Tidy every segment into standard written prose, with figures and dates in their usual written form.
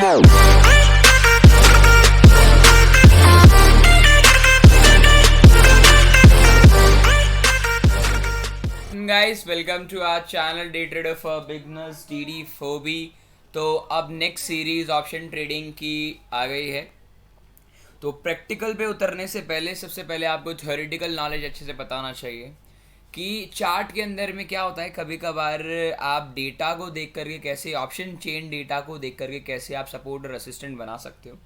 Guys welcome to our channel day trader for beginners DD4B। तो अब next series option trading की आ गई है। तो प्रैक्टिकल पे उतरने से पहले सबसे पहले आपको थ्योरेटिकल नॉलेज अच्छे से पता होना चाहिए कि चार्ट के अंदर में क्या होता है। कभी कभार आप डेटा को देख करके कैसे ऑप्शन चेन डेटा को देख करके कैसे आप सपोर्ट और असिस्टेंट बना सकते हो,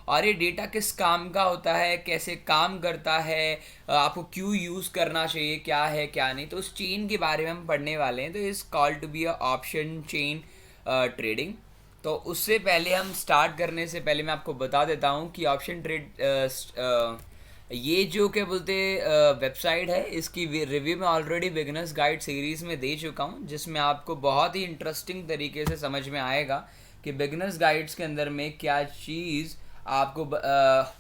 और ये डेटा किस काम का होता है, कैसे काम करता है, आपको क्यों यूज़ करना चाहिए, क्या है क्या नहीं। तो उस चेन के बारे में हम पढ़ने वाले हैं। तो इस call to be a option chain trading. तो उससे पहले हम स्टार्ट करने से पहले मैं आपको बता देता हूँ कि ऑप्शन ट्रेड ये जो क्या बोलते वेबसाइट है, इसकी रिव्यू मैं ऑलरेडी बिगनर्स गाइड सीरीज़ में दे चुका हूँ, जिसमें आपको बहुत ही इंटरेस्टिंग तरीके से समझ में आएगा कि बिगनर्स गाइड्स के अंदर में क्या चीज़ आपको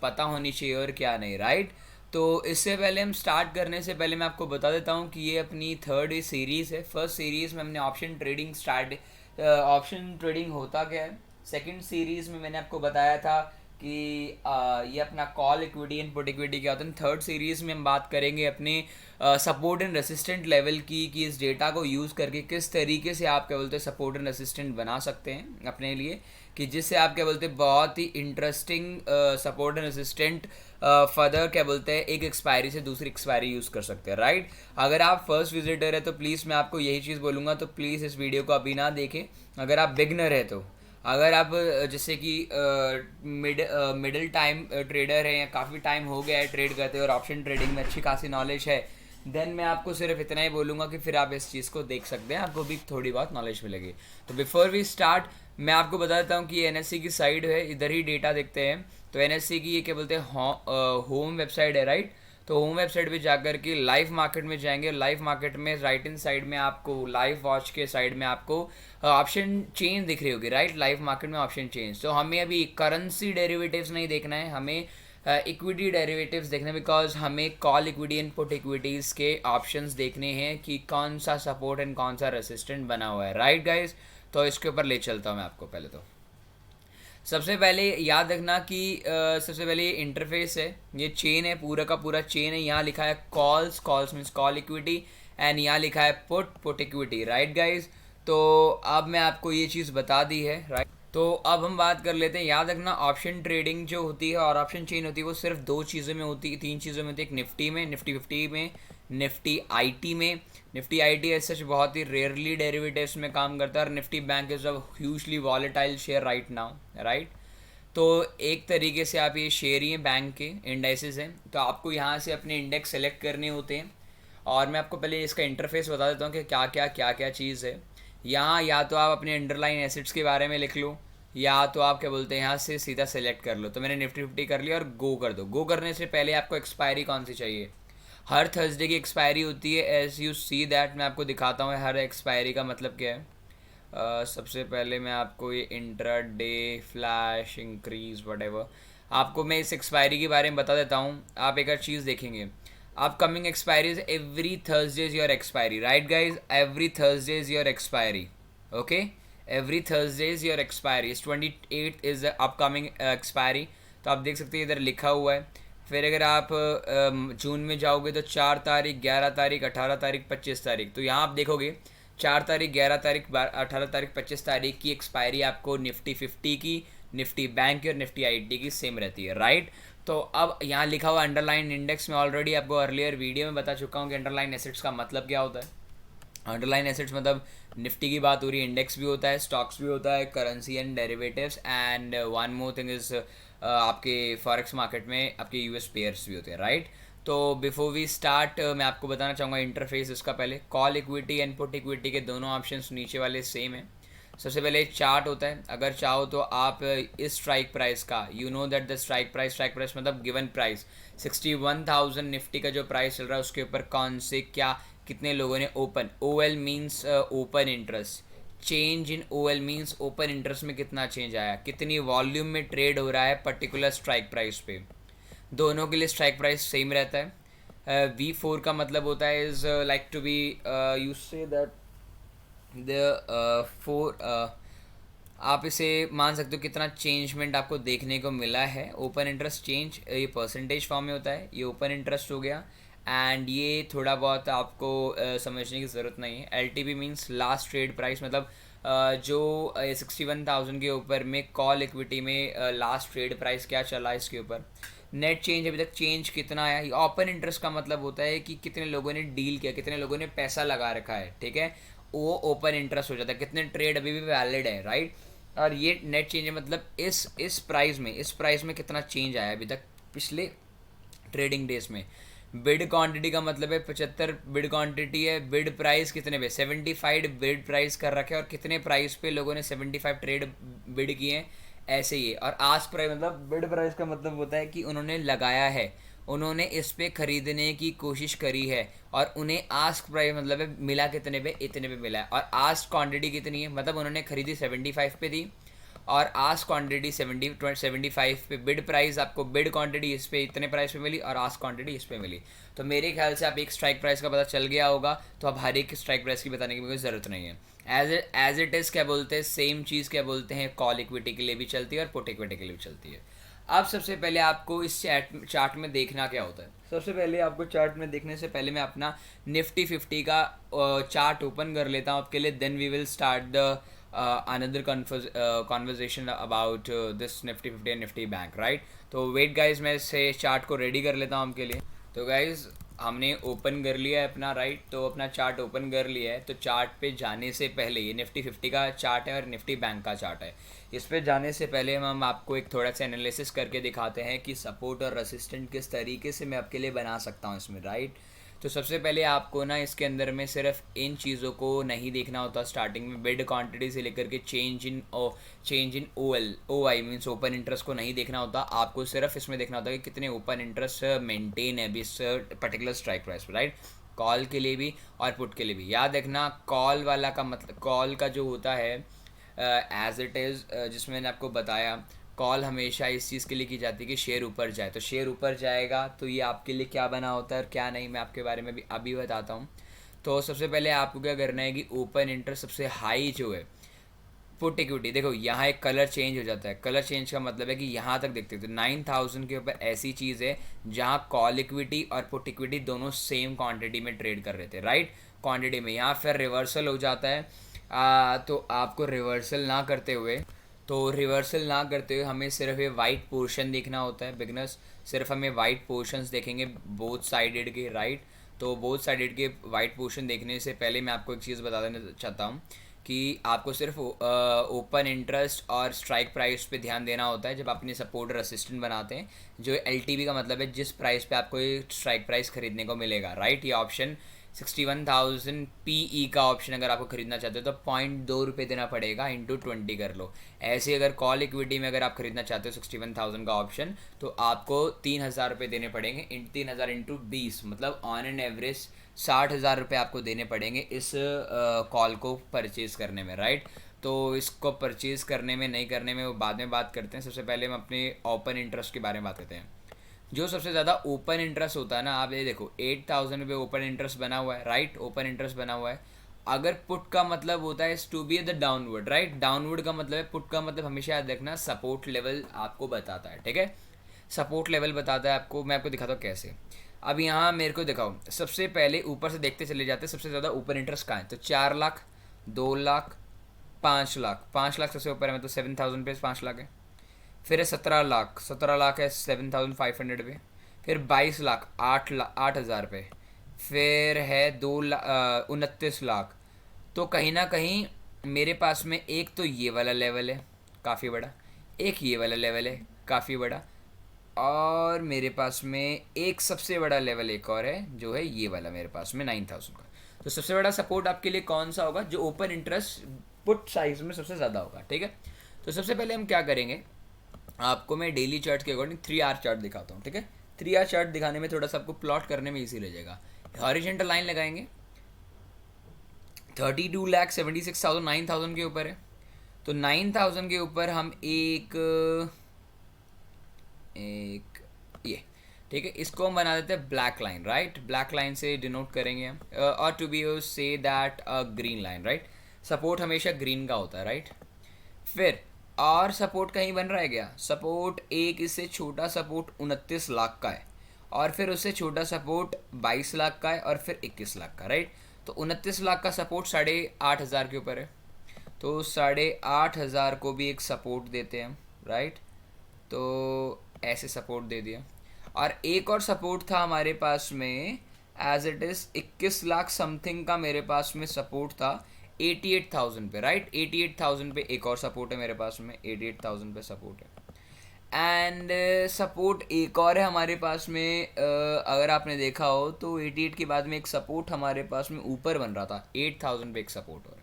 पता होनी चाहिए और क्या नहीं, राइट। तो इससे पहले हम स्टार्ट करने से पहले मैं आपको बता देता हूँ कि ये अपनी थर्ड सीरीज़ है। फर्स्ट सीरीज़ में हमने ऑप्शन ट्रेडिंग होता क्या है। सेकंड सीरीज़ में मैंने आपको बताया था कि ये अपना call equity and put equity क्या होता है। थर्ड सीरीज़ में हम बात करेंगे अपने सपोर्ट एंड रेसिस्टेंट लेवल की, कि इस डेटा को यूज़ करके किस तरीके से आप क्या बोलते हैं सपोर्ट एंड रेसिस्टेंट बना सकते हैं अपने लिए, कि जिससे आप क्या बोलते हैं बहुत ही interesting support and resistant further क्या बोलते हैं एक एक्सपायरी से दूसरी एक्सपायरी यूज़ कर सकते हैं, राइट। अगर आप फर्स्ट विजिटर है तो प्लीज़ मैं आपको यही चीज़ बोलूँगा, तो प्लीज़ इस वीडियो को अभी ना देखें। अगर आप बिगनर है तो अगर आप जैसे कि मिडिल टाइम ट्रेडर है या काफ़ी टाइम हो गया है ट्रेड करते और ऑप्शन ट्रेडिंग में अच्छी खासी नॉलेज है, देन मैं आपको सिर्फ इतना ही बोलूँगा कि फिर आप इस चीज़ को देख सकते हैं, आपको भी थोड़ी बहुत नॉलेज मिलेगी। तो बिफोर वी स्टार्ट मैं आपको बता देता हूँ कि NSE की साइड है, इधर ही डेटा देखते हैं। तो NSE की ये क्या बोलते हैं होम वेबसाइट है, राइट। तो होम वेबसाइट पे जाकर के लाइव मार्केट में जाएंगे। लाइव मार्केट में राइट इन साइड में आपको लाइव वॉच के साइड में आपको ऑप्शन चेन दिख रही होगी, राइट। लाइव मार्केट में ऑप्शन चेन। तो हमें अभी करेंसी डेरिवेटिव्स नहीं देखना है, हमें इक्विटी डेरिवेटिव्स देखने, बिकॉज हमें call equity and put equities के ऑप्शंस देखने हैं कि कौन सा सपोर्ट एंड कौन सा रेसिस्टेंट बना हुआ है, राइट गाइज। तो इसके ऊपर ले चलता हूँ मैं आपको। पहले तो सबसे पहले याद रखना कि सबसे पहले ये इंटरफेस है, ये चेन है, पूरा का पूरा चेन है। यहाँ लिखा है calls means call equity, and यहाँ लिखा है पुट इक्विटी, राइट गाइज। तो अब मैं आपको ये चीज़ बता दी है, राइट। तो अब हम बात कर लेते हैं। याद रखना ऑप्शन ट्रेडिंग जो होती है और ऑप्शन चेन होती है वो सिर्फ दो चीज़ों में होती है, तीन चीज़ों में होती है। एक निफ्टी में, निफ्टी 50 में, निफ्टी आईटी में। निफ्टी आईटी एज सच बहुत ही रेयरली डेरिवेटिव्स में काम करता है, और Nifty bank is a hugely volatile share right now, right. तो एक तरीके से आप ये शेयर ही हैं बैंक के, इंडेक्सेस हैं। तो आपको यहाँ से अपने इंडेक्स सेलेक्ट करने होते हैं, और मैं आपको पहले इसका इंटरफेस बता देता हूँ कि क्या क्या चीज़ है। यहाँ या तो आप अपने अंडरलाइन एसेट्स के बारे में लिख लो, या तो आप क्या बोलते हैं यहाँ से सीधा सेलेक्ट कर लो। तो मैंने निफ्टी 50 कर लिया और गो कर दो। गो करने से पहले आपको एक्सपायरी कौन सी चाहिए। हर थर्सडे की एक्सपायरी होती है, एज यू सी दैट। मैं आपको दिखाता हूँ हर एक्सपायरी का मतलब क्या है। सबसे पहले मैं आपको ये intra day flash increase whatever, आपको मैं इस एक्सपायरी के बारे में बता देता हूँ। आप एक और चीज़ देखेंगे, upcoming expiries every Thursday is your expiry, right guys. Every Thursday is your expiry, okay. Every Thursday is your expiry, 28 is the upcoming expiry. तो आप देख सकते हैं इधर लिखा हुआ है। फिर अगर आप जून में जाओगे तो 4 तारीख, 11 तारीख, 18 तारीख, 25 तारीख। तो यहाँ आप देखोगे 4 तारीख, 11 तारीख, 18 तारीख, 25 तारीख की एक्सपायरी आपको निफ्टी 50 की, निफ्टी बैंक की और निफ्टी आईटी की सेम रहती है, राइट। तो अब यहाँ लिखा हुआ अंडरलाइन इंडेक्स में ऑलरेडी आपको अर्लियर वीडियो में बता चुका हूँ कि अंडरलाइन एसेट्स का मतलब क्या होता है। अंडरलाइन एसेट्स मतलब निफ्टी की बात हो रही है, इंडेक्स भी होता है, स्टॉक्स भी होता है, currency and derivatives, and one more thing is आपके फॉरेक्स मार्केट में आपके यूएस पेयर्स भी होते हैं, राइट। तो बिफोर वी स्टार्ट मैं आपको बताना चाहूँगा इंटरफेस इसका। पहले call equity and put equity के दोनों ऑप्शंस नीचे वाले सेम है। सबसे पहले एक चार्ट होता है। अगर चाहो तो आप इस स्ट्राइक प्राइस का, you know that the strike price मतलब गिवन प्राइस 61,000 निफ्टी का जो प्राइस चल रहा है उसके ऊपर कौन से क्या कितने लोगों ने open, OL means open interest, change in OL means open interest में कितना चेंज आया, कितनी वॉल्यूम में ट्रेड हो रहा है पर्टिकुलर स्ट्राइक प्राइस पे। दोनों के लिए स्ट्राइक प्राइस सेम रहता है। V4 का मतलब होता है is like to be you say that the four आप इसे मान सकते हो कितना चेंजमेंट आपको देखने को मिला है। ओपन इंटरेस्ट चेंज ये परसेंटेज फॉर्म में होता है, ये ओपन इंटरेस्ट हो गया। एंड ये थोड़ा बहुत आपको समझने की ज़रूरत नहीं है। L T P means last trade price, मतलब जो 61,000 के ऊपर में कॉल इक्विटी में लास्ट ट्रेड प्राइस क्या चला इसके ऊपर। नेट चेंज अभी तक चेंज कितना आया। ओपन इंटरेस्ट का मतलब होता है कि कितने लोगों ने डील किया, कितने लोगों ने पैसा लगा रखा है, ठीक है, वो ओपन इंटरेस्ट हो जाता है। कितने ट्रेड अभी भी वैलिड है, राइट। और ये नेट चेंज है, मतलब इस प्राइस में कितना चेंज आया अभी तक पिछले ट्रेडिंग डेज में। बिड क्वांटिटी का मतलब है 75 बिड क्वांटिटी है। बिड प्राइस कितने पे, 75 बिड प्राइस कर रखे हैं, और कितने प्राइस पे लोगों ने 75 ट्रेड बिड किए हैं, ऐसे ही है। और आस्क प्राइस, मतलब बिड प्राइस का मतलब होता है कि उन्होंने लगाया है, उन्होंने इस पे खरीदने की कोशिश करी है, और उन्हें आस्क प्राइस मतलब है मिला कितने पे, इतने पे मिला है। और आस्क क्वांटिटी कितनी है, मतलब उन्होंने खरीदी 75 पे थी, और आस्क क्वांटिटी 75 पे। बिड प्राइस आपको, बिड क्वांटिटी इस पे इतने प्राइस पे मिली, और आस्क क्वांटिटी इस पे मिली। तो मेरे ख्याल से आप एक स्ट्राइक प्राइस का पता चल गया होगा, तो अब हर एक स्ट्राइक प्राइस की बताने की कोई ज़रूरत नहीं है। एज इट इज़ क्या बोलते हैं, सेम चीज़ क्या बोलते हैं, कॉल इक्विटी के लिए भी चलती है और पुट इक्विटी के लिए भी चलती है। अब सबसे पहले आपको इस चार्ट में देखना क्या होता है। सबसे पहले आपको चार्ट में देखने से पहले मैं अपना निफ्टी 50 का चार्ट ओपन कर लेता हूँ आपके लिए। Then we will start the another conversation about this Nifty 50 and Nifty Bank, right? तो वेट गाइज, मैं इसे चार्ट को रेडी कर लेता हूँ आपके लिए। तो गाइज हमने ओपन कर लिया है अपना, राइट, तो अपना चार्ट ओपन कर लिया है। तो चार्ट पे जाने से पहले, ये निफ्टी 50 का चार्ट है और निफ्टी बैंक का चार्ट है। इस पे जाने से पहले हम आपको एक थोड़ा सा एनालिसिस करके दिखाते हैं कि सपोर्ट और रेसिस्टेंट किस तरीके से मैं आपके लिए बना सकता हूँ इसमें, राइट। तो सबसे पहले आपको ना इसके अंदर में सिर्फ इन चीज़ों को नहीं देखना होता स्टार्टिंग में। बिड क्वांटिटी से लेकर के change in O I means open interest को नहीं देखना होता। आपको सिर्फ इसमें देखना होता है कि कितने ओपन इंटरेस्ट मेंटेन है अभी इस पर्टिकुलर स्ट्राइक प्राइस पर, राइट। कॉल के लिए भी और पुट के लिए भी। याद रखना, कॉल वाला का मतलब, कॉल का जो होता है एज इट इज़, जिसमें मैंने आपको बताया, कॉल हमेशा इस चीज़ के लिए की जाती है कि शेयर ऊपर जाए। तो शेयर ऊपर जाएगा तो ये आपके लिए क्या बना होता है और क्या नहीं, मैं आपके बारे में भी अभी बताता हूँ। तो सबसे पहले आपको क्या करना है कि ओपन इंटरेस्ट सबसे हाई जो है पुट इक्विटी, देखो यहाँ एक कलर चेंज हो जाता है। कलर चेंज का मतलब है कि यहाँ तक देखते हो तो 9000 के ऊपर ऐसी चीज़ है जहाँ कॉल इक्विटी और पुट इक्विटी दोनों सेम क्वांटिटी में ट्रेड कर रहे थे, राइट। क्वांटिटी में यहाँ फिर रिवर्सल हो जाता है। तो आपको रिवर्सल ना करते हुए हमें सिर्फ ये वाइट पोर्शन देखना होता है। बिगनर्स सिर्फ हमें वाइट पोर्शंस देखेंगे बोथ साइडेड के, राइट। तो बोथ साइडेड के वाइट पोर्शन देखने से पहले मैं आपको एक चीज़ बता देना चाहता हूँ कि आपको सिर्फ ओपन इंटरेस्ट और स्ट्राइक प्राइस पे ध्यान देना होता है जब आप अपने सपोर्ट और असिस्टेंट बनाते हैं। जो एल का मतलब है जिस प्राइस पे आपको ये स्ट्राइक प्राइस खरीदने को मिलेगा, राइट। ये ऑप्शन 61,000 PE का ऑप्शन अगर आपको खरीदना चाहते हो तो ₹0.2 देना पड़ेगा, इंटू 20 कर लो। ऐसे अगर कॉल इक्विटी में अगर आप खरीदना चाहते हो 61,000 का ऑप्शन, तो आपको ₹3,000 देने पड़ेंगे। 3,000 इंटू 20, मतलब ऑन एन एवरेज ₹60,000 आपको देने पड़ेंगे इस कॉल को परचेज़ करने में, राइट। तो इसको परचेज़ करने में नहीं करने में वो बाद में बात करते हैं। सबसे पहले हम अपने ओपन इंटरेस्ट के बारे में बात करते हैं। जो सबसे ज़्यादा ओपन इंटरेस्ट होता है ना, आप ये देखो 8,000 पे ओपन इंटरेस्ट बना हुआ है, राइट। ओपन इंटरेस्ट बना हुआ है। अगर पुट का मतलब होता है to be the downward, right. Downward का मतलब है, पुट का मतलब हमेशा याद रखना सपोर्ट लेवल आपको बताता है, ठीक है। सपोर्ट लेवल बताता है आपको। मैं आपको दिखाता हूँ कैसे। अब यहाँ मेरे को दिखाओ, सबसे पहले ऊपर से देखते चले जाते हैं सबसे ज़्यादा ओपन इंटरेस्ट कहाँ है। तो 4 लाख, 2 लाख, 5 लाख। 5 लाख सबसे ऊपर है, मतलब 7,000 पे 5 लाख है। फिर है 17 लाख, 17 लाख है 7,500 पे। फिर 22 लाख, 8,000 पे। फिर है 29 लाख। तो कहीं ना कहीं मेरे पास में एक तो ये वाला लेवल है काफ़ी बड़ा, एक ये वाला लेवल है काफ़ी बड़ा, और मेरे पास में एक सबसे बड़ा लेवल एक और है जो है ये वाला मेरे पास में 9,000 का। तो सबसे बड़ा सपोर्ट आपके लिए कौन सा होगा, जो ओपन इंटरेस्ट पुट साइज में सबसे ज़्यादा होगा, ठीक है। तो सबसे पहले हम क्या करेंगे, आपको मैं डेली चार्ट के अकॉर्डिंग 3 आवर चार्ट दिखाता हूँ, ठीक है। 3 आवर चार्ट दिखाने में थोड़ा सा आपको प्लॉट करने में ईजी रह जाएगा। हॉरिजॉन्टल लाइन लगाएंगे, 32,76,000 9,000 के ऊपर है। तो 9,000 के ऊपर हम एक ये, ठीक है, इसको हम बना देते हैं black line, right. Black line से डिनोट करेंगे हम, और to be say that green line, right. Support हमेशा ग्रीन का होता है, राइट। फिर और सपोर्ट कहीं बन रहा है क्या? सपोर्ट एक इससे छोटा सपोर्ट 29 लाख का है, और फिर उससे छोटा सपोर्ट 22 लाख का है, और फिर 21 लाख का, राइट? तो 29 लाख का सपोर्ट 8,500 के ऊपर है, तो 8,500 को भी एक सपोर्ट देते हैं, राइट? तो ऐसे सपोर्ट दे दिया। और एक और सपोर्ट था हमारे पास में, as it is 21 lakh something का मेरे पास में सपोर्ट था 88,000 पे, राइट? 88,000 पे एक और सपोर्ट है मेरे पास में, 88,000 पे सपोर्ट है। एंड सपोर्ट एक और है हमारे पास में, अगर आपने देखा हो तो 88 के बाद में एक सपोर्ट हमारे पास में ऊपर बन रहा था, 8,000 पे एक सपोर्ट और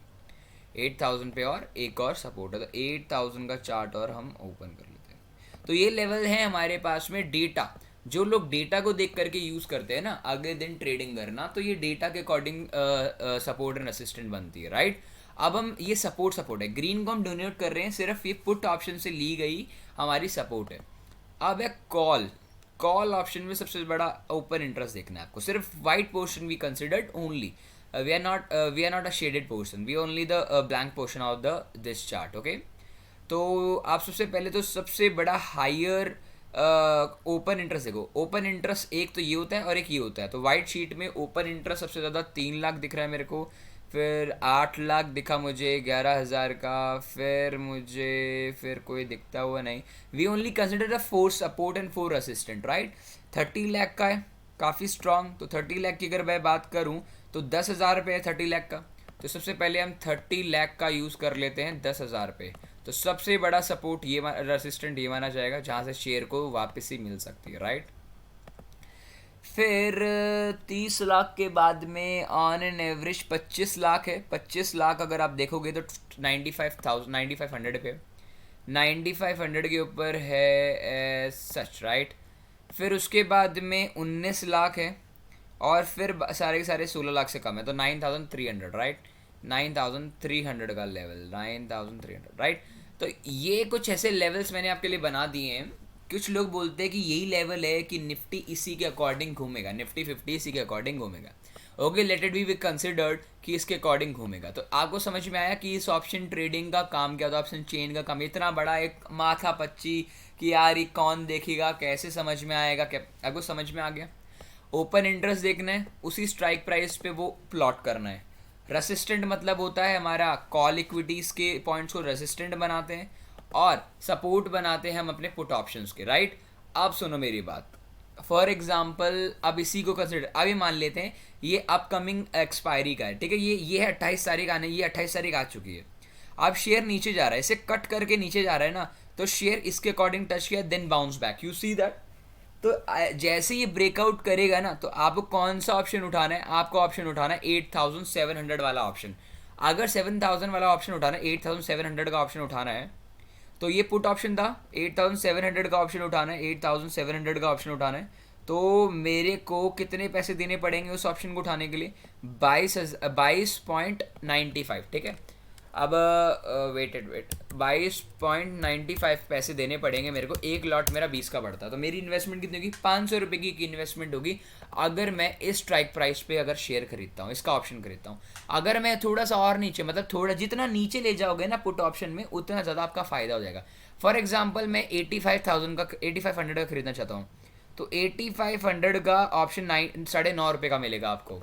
8,000 पे और एक और सपोर्ट है, तो 8,000 का चार्ट और हम ओपन कर लेते हैं। तो ये लेवल है हमारे पास में डेटा, जो लोग डेटा को देख करके यूज़ करते हैं ना अगले दिन ट्रेडिंग करना, तो ये डेटा के अकॉर्डिंग सपोर्ट एंड असिस्टेंट बनती है, राइट? अब हम ये सपोर्ट है, ग्रीन को हम डोनेट कर रहे हैं, सिर्फ ये पुट ऑप्शन से ली गई हमारी सपोर्ट है। अब है कॉल ऑप्शन में सबसे बड़ा ओपन इंटरेस्ट देखना है आपको, सिर्फ white portion we considered only, we are not a shaded portion, we only the blank portion of the this chart, okay? तो आप सबसे पहले तो सबसे बड़ा हायर ओपन इंटरेस्ट देखो। ओपन इंटरेस्ट एक तो ये होता है और एक ये होता है, तो वाइट शीट में ओपन इंटरेस्ट सबसे ज़्यादा 3 लाख दिख रहा है मेरे को, फिर 8 लाख दिखा मुझे 11,000 का, फिर कोई दिखता हुआ नहीं। We only consider the 4 support and 4 assistant, right? 30 lakh का है, काफ़ी स्ट्रॉन्ग। तो 30 लाख की अगर मैं बात करूँ तो 10,000 पे है 30 लाख का, तो सबसे पहले हम 30 लाख का यूज़ कर लेते हैं 10,000 पे। तो सबसे बड़ा सपोर्ट ये रेसिस्टेंट ये माना जाएगा, जहाँ से शेयर को वापस ही मिल सकती है, राइट? फिर 30 लाख के बाद में ऑन एन एवरेज 25 लाख है। 25 लाख अगर आप देखोगे तो 95,500 पे, 9500 के ऊपर है सच, राइट? फिर उसके बाद में 19 लाख है, और फिर सारे के सारे 16 लाख से कम है, तो 9,300, राइट? 9,300 का लेवल, 9,300, राइट? तो ये कुछ ऐसे लेवल्स मैंने आपके लिए बना दिए हैं। कुछ लोग बोलते हैं कि यही लेवल है कि निफ्टी इसी के अकॉर्डिंग घूमेगा, निफ्टी 50 इसी के अकॉर्डिंग घूमेगा। Okay, let it be considered कि इसके अकॉर्डिंग घूमेगा। तो आपको समझ में आया कि इस ऑप्शन ट्रेडिंग का काम क्या होता है, ऑप्शन चेन का काम। इतना बड़ा एक माथा पच्ची कि यार ये कौन देखेगा, कैसे समझ में आएगा, क्या आपको समझ में आ गया? ओपन इंटरेस्ट देखना है, उसी स्ट्राइक प्राइस पे वो प्लॉट करना है। रेसिस्टेंट मतलब होता है हमारा कॉल इक्विटीज़ के पॉइंट्स को रेसिस्टेंट बनाते हैं, और सपोर्ट बनाते हैं हम अपने पुट ऑप्शंस के, राइट? अब सुनो मेरी बात, फॉर एग्जाम्पल अब इसी को कंसिडर, अभी मान लेते हैं ये अपकमिंग एक्सपायरी का है, ठीक है? ये है 28 तारीख आने, ये 28 तारीख आ चुकी है। अब शेयर नीचे जा रहा है, इसे कट करके नीचे जा रहा है ना, तो शेयर इसके अकॉर्डिंग टच किया, then bounce back, you see that. तो जैसे ये ब्रेकआउट करेगा ना, तो आपको कौन सा ऑप्शन उठाना है? आपको ऑप्शन उठाना है 8,700 वाला ऑप्शन। अगर 7,000 वाला ऑप्शन उठाना है, 8,700 का ऑप्शन उठाना है, तो ये पुट ऑप्शन था, 8,700 का ऑप्शन उठाना है, 8,700 का ऑप्शन उठाना है। तो मेरे को कितने पैसे देने पड़ेंगे उस ऑप्शन को उठाने के लिए? 22.95, ठीक है? अब वेट 22.95 पैसे देने पड़ेंगे मेरे को। एक लॉट मेरा 20 का पड़ता है, तो मेरी इन्वेस्टमेंट कितनी होगी? 500 रुपये की इन्वेस्टमेंट होगी, अगर मैं इस स्ट्राइक प्राइस पे अगर शेयर खरीदता हूँ, इसका ऑप्शन खरीदता हूँ। अगर मैं थोड़ा सा और नीचे, मतलब थोड़ा जितना नीचे ले जाओगे ना पुट ऑप्शन में, उतना ज़्यादा आपका फ़ायदा हो जाएगा। फॉर एग्जाम्पल मैं 85,000 का खरीदना चाहता हूँ, तो 8500 का ऑप्शन 9.5 का मिलेगा आपको।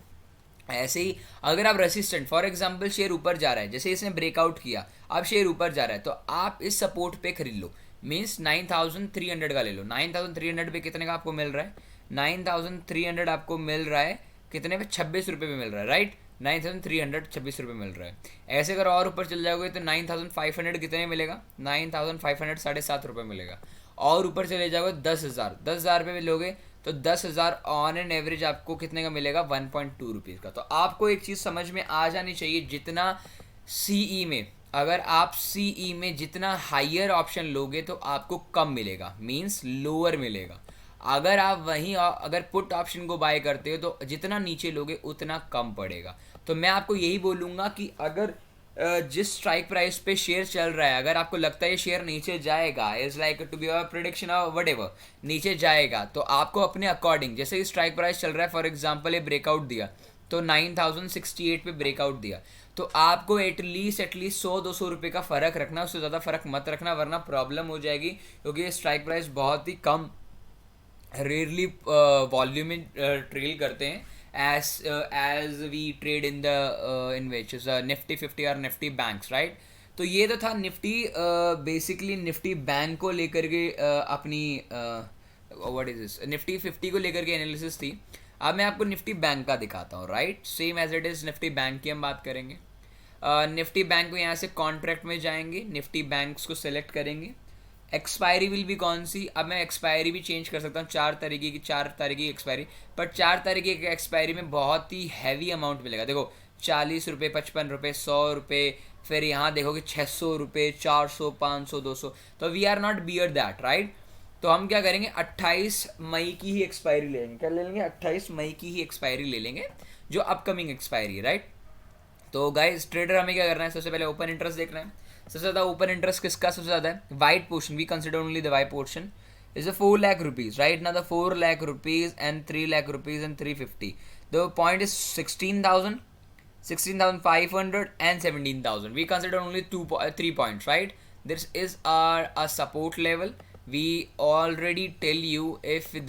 ऐसे ही अगर आप रेसिस्टेंट, फॉर एग्जांपल शेयर ऊपर जा रहा है, जैसे इसने ब्रेकआउट किया, अब शेयर ऊपर जा रहा है, तो आप इस सपोर्ट पे खरीद लो, मीन्स 9,300 का ले लो। 9,300 पे कितने का आपको मिल रहा है? 9,300 आपको मिल रहा है कितने पे? 26 रुपये पे मिल रहा है, राइट? 9,300 26 रुपये मिल रहा है। ऐसे अगर और ऊपर चल जाओगे तो 9,500 कितने मिलेगा? 9,500 7.5 रुपये मिलेगा। और ऊपर चले जाओगे 10,000 पे लोगे तो 10,000 ऑन एन एवरेज आपको कितने का मिलेगा? 1.2 रुपीज़ का। तो आपको एक चीज़ समझ में आ जानी चाहिए, जितना सीई में, अगर आप सीई में जितना हायर ऑप्शन लोगे तो आपको कम मिलेगा, मींस लोअर मिलेगा। अगर आप वहीं अगर पुट ऑप्शन को बाय करते हो तो जितना नीचे लोगे उतना कम पड़ेगा। तो मैं आपको यही बोलूँगा कि अगर जिस स्ट्राइक प्राइस पे शेयर चल रहा है, अगर आपको लगता है ये शेयर नीचे जाएगा, is like to be a prediction of whatever, नीचे जाएगा, तो आपको अपने अकॉर्डिंग, जैसे स्ट्राइक प्राइस चल रहा है, फॉर एग्जांपल ये ब्रेकआउट दिया तो 9,068 पे ब्रेकआउट दिया, तो आपको एटलीस्ट 100-200 रुपये का फ़र्क रखना, उससे ज़्यादा फ़र्क मत रखना वरना प्रॉब्लम हो जाएगी, क्योंकि ये स्ट्राइक प्राइस बहुत ही कम रेयरली वॉल्यूम में ट्रेल करते हैं as we trade in the in which is Nifty 50 और निफ्टी बैंक्स, राइट। तो ये तो था निफ्टी, बेसिकली निफ्टी बैंक को लेकर के अपनी व्हाट इज दिस निफ्टी 50 को लेकर के एनालिसिस थी। अब मैं आपको निफ्टी बैंक का दिखाता हूँ, right, same as it is Nifty bank की हम बात करेंगे। निफ्टी बैंक को यहाँ से कॉन्ट्रैक्ट में जाएंगे, निफ्टी बैंक्स को सेलेक्ट करेंगे। एक्सपायरी विल भी कौन सी, अब मैं एक्सपायरी भी चेंज कर सकता हूँ, 4 तारीख की एक्सपायरी, पर 4 तारीख की एक्सपायरी में बहुत ही हैवी अमाउंट मिलेगा। देखो 40 रुपये, 55 रुपये, 100 रुपये, फिर यहाँ देखोगे 600 रुपये, 400, 500, 200। तो we are not bear that, right. तो हम क्या करेंगे, 28 मई की ही एक्सपायरी ले लेंगे। क्या ले लेंगे, 28 मई की ही एक्सपायरी ले लेंगे, जो अपकमिंग एक्सपायरी है, राइट। तो गाइस ट्रेडर हमें क्या करना है, सबसे पहले ओपन इंटरेस्ट देखना है। सबसे ज़्यादा ओपन इंटरेस्ट किसका सबसे ज़्यादा है, white portion, we consider only the white portion is a 4 lakh rupees, right now the 4 lakh rupees and 3 lakh rupees and 350. The point is 16,000, 16,500 and 17,000. We consider only 3 points, right? This is our a support level. We already tell you, if we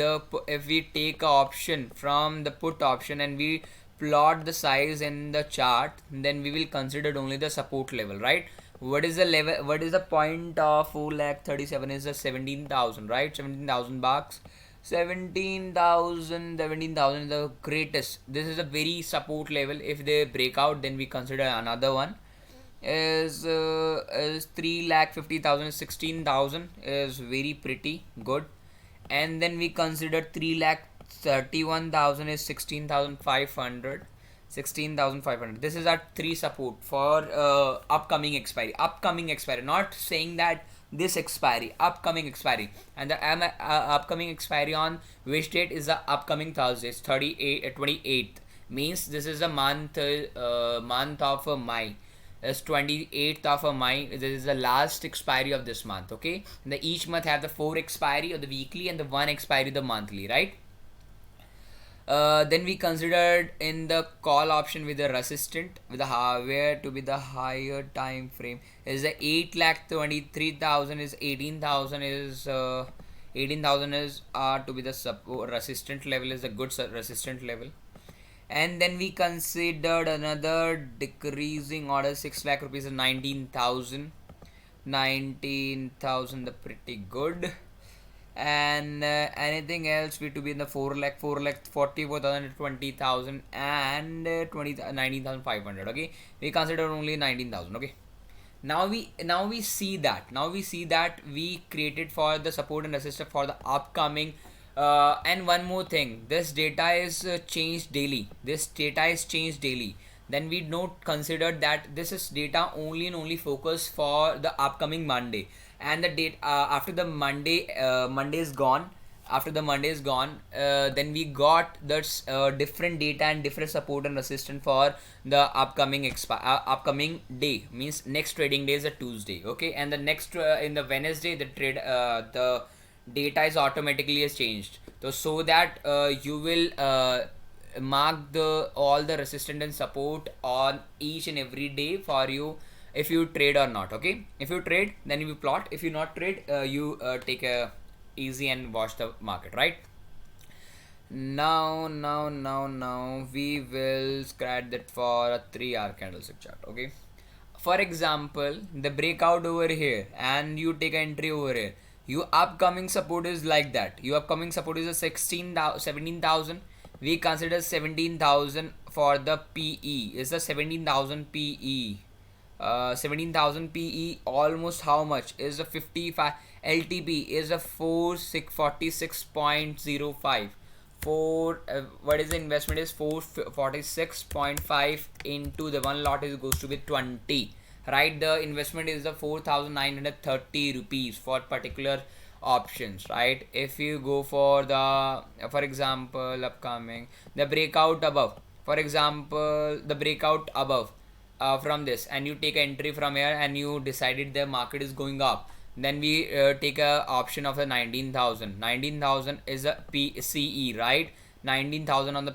take a option from the put option and we plot the size in the chart, then we will consider only the support level, right? What is the level, what is the point of 4,37,000 is the 17,000, right? 17,000 bucks, 17,000 is the greatest. This is a very support level. If they break out, then we consider another one is 3,50,000, 16,000 is very pretty good. And then we consider 3,31,000 is 16,500, 16,500. This is our 3 support for upcoming expiry. Upcoming expiry, not saying that this expiry, upcoming expiry. And the upcoming expiry on which date is the upcoming Thursday, 28th. Means this is the month of May. It's 28th of May. This is the last expiry of this month, okay. The each month have the 4 expiry of the weekly and the 1 expiry the monthly, right. Then we considered in the call option with the resistant with the where to be the higher time frame is the 8,23,000 is 18,000 is 18,000 is to be the support resistant level, is a good resistant level. And then we considered another decreasing order, 6 lakh rupees is 19,000, 19,000 the pretty good. And anything else we to be in the 4 lakh 44,000, 20,000 and 19,500, okay. We consider only 19,000, okay. Now we see that we created for the support and resistance for the upcoming. And one more thing, this data is changed daily. Then we don't consider that this is data only and only focus for the upcoming Monday, and the date after the Monday is gone. After the Monday is gone, then we got this different data and different support and resistance for the upcoming upcoming day, means next trading day is a Tuesday, okay. And the next in the Wednesday the the data is automatically has changed, so that you will mark all the resistance and support on each and every day for you, if you trade or not, okay. If you trade, then you plot. If you not trade, you take a easy and watch the market, right. Now we will scratch that for a 3-hour candlestick chart, okay. For example, the breakout over here and you take an entry over here, your upcoming support is like that. Your upcoming support is a 17,000. We consider 17,000 for the PE. Is the 17,000 PE. 17,000 PE almost how much is a 55 LTP is a 46.05. What is the investment is 446.5 into the one lot is goes to be 20, right. The investment is the 4,930 rupees for particular options, right. If you go for the for example upcoming the breakout above, for example the breakout above from this, and you take an entry from here and you decided the market is going up, then we take a option of the 19,000. 19,000 is a CE, right. 19,000 on the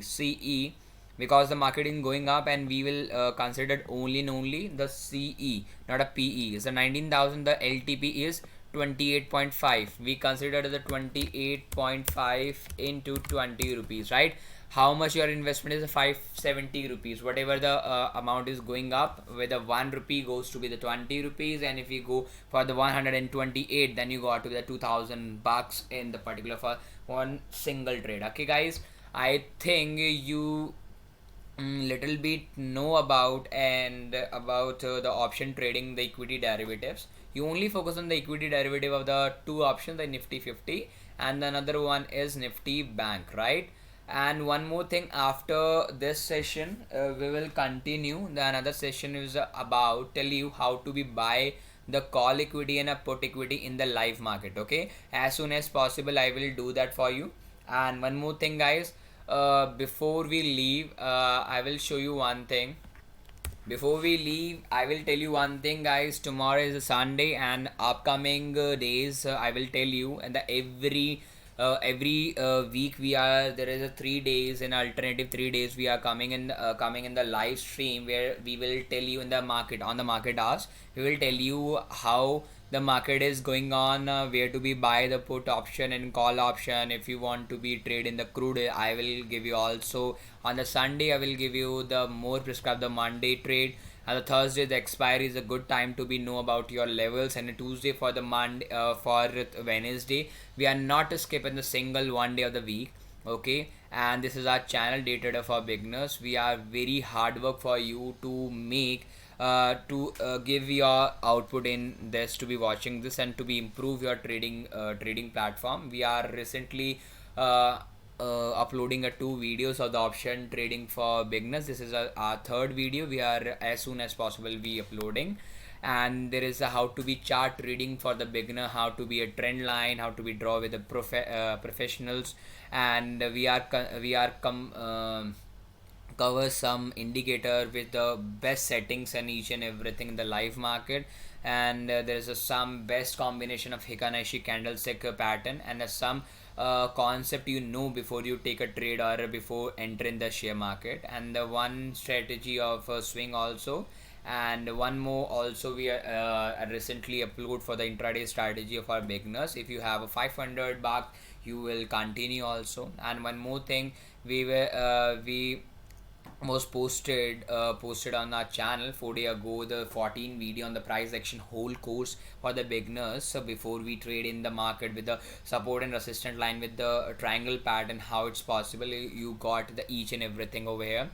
CE. because the market is going up, and we will consider only and only the CE, not a PE. So 19,000, the LTP is 28.5. We consider the 28.5 into 20 rupees, right? How much your investment is? 570 rupees. Whatever the amount is going up, whether 1 rupee goes to be the 20 rupees, and if you go for the 128, then you got to the 2000 bucks in the particular for one single trade. Okay guys, I think you little bit know about and about the option trading, the equity derivatives. You only focus on the equity derivative of the two options, the Nifty 50 and another one is Nifty Bank, right? And one more thing, after this session we will continue. The another session is about tell you how to be buy the call equity and a put equity in the live market. Okay, as soon as possible I will do that for you. And one more thing guys, before we leave, I will show you one thing. Before we leave, I will tell you one thing, guys. Tomorrow is a Sunday, and upcoming days, I will tell you. And the every week we are there is a 3 days, in alternative 3 days we are coming in the live stream where we will tell you in the market on the market hours. We will tell you how the market is going on, where to be buy the put option and call option. If you want to be trade in the crude, I will give you also. On the Sunday I will give you the more prescribed the Monday trade, and the Thursday the expiry is a good time to be know about your levels, and a Tuesday for the Monday for Wednesday we are not skipping the single one day of the week. Okay, and this is our channel Data for Beginners. We are very hard work for you to make to give your output in this, to be watching this and to be improve your trading platform. We are recently uploading two videos of the option trading for beginners. This is our third video. We are as soon as possible we uploading. And there is a how to be chart reading for the beginner, how to be a trend line, how to be draw with the professionals. And cover some indicator with the best settings and each and everything in the live market. And there is some best combination of Hikanashi candlestick pattern, and some concept you know before you take a trade or before entering the share market, and the one strategy of swing also. And one more also, we recently upload for the intraday strategy of our beginners. If you have a 500 buck, you will continue also. And one more thing, we was posted on our channel 4 days ago, the 14 video on the price action whole course for the beginners. So before we trade in the market with the support and resistance line with the triangle pattern, how it's possible, you got the each and everything over here.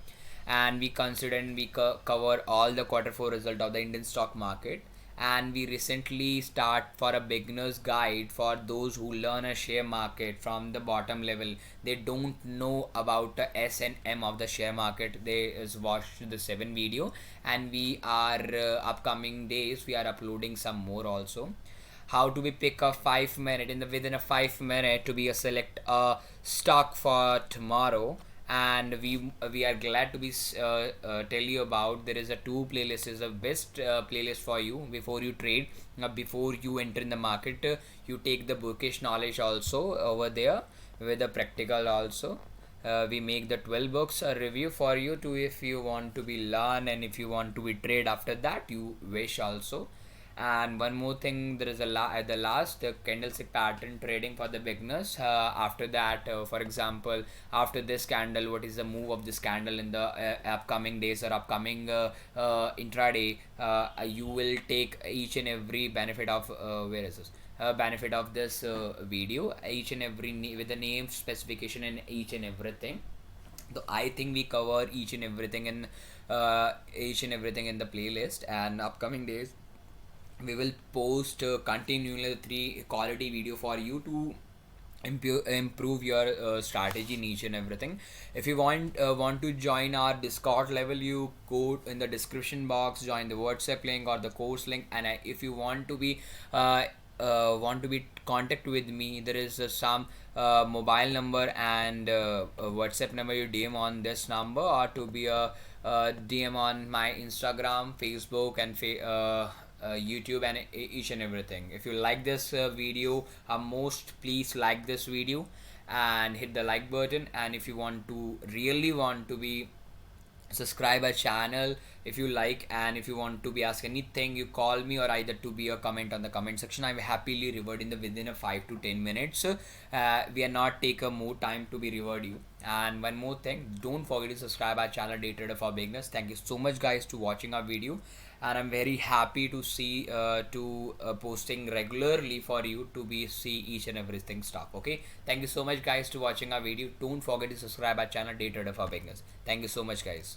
And we consider and we cover all the Q4 result of the Indian stock market. And we recently start for a beginner's guide for those who learn a share market from the bottom level. They don't know about the S and M of the share market. They is watched the 7 video, and we are upcoming days we are uploading some more also. How to be pick a 5 minute in the within a 5 minute to be a select a stock for tomorrow. And we are glad to be tell you about there is a two playlist is a best playlist for you before you trade, before you enter in the market. You take the bookish knowledge also over there with the practical also. We make the 12 books a review for you to, if you want to be learn and if you want to be trade after that you wish also. And one more thing, there is at the last the candlestick pattern trading for the beginners. After that, for example, after this candle, what is the move of this candle in the upcoming days or upcoming intraday? You will take each and every benefit of where is this benefit of this video, each and every with the name specification and each and everything. So I think we cover each and everything in the playlist. And upcoming days we will post continually 3 quality video for you to improve your strategy in each and everything. If you want to join our Discord level, you go in the description box, join the WhatsApp link or the course link. And if you want to be contact with me, there is some mobile number and WhatsApp number. You DM on this number, or to be a DM on my Instagram, Facebook and YouTube and each and everything. If you like this video, most please like this video and hit the like button. And if you want to really want to be subscribe our channel if you like, and if you want to be asked anything, you call me or either to be a comment on the comment section. I will happily revert in the within a 5 to 10 minutes. We are not take a more time to be revert you. And one more thing, don't forget to subscribe our channel Day Trader for Beginners. Thank you so much guys to watching our video, and I'm very happy to see posting regularly for you to be see each and everything stuff. Okay, thank you so much guys to watching our video. Don't forget to subscribe our channel Day Trader for Beginners. Thank you so much guys.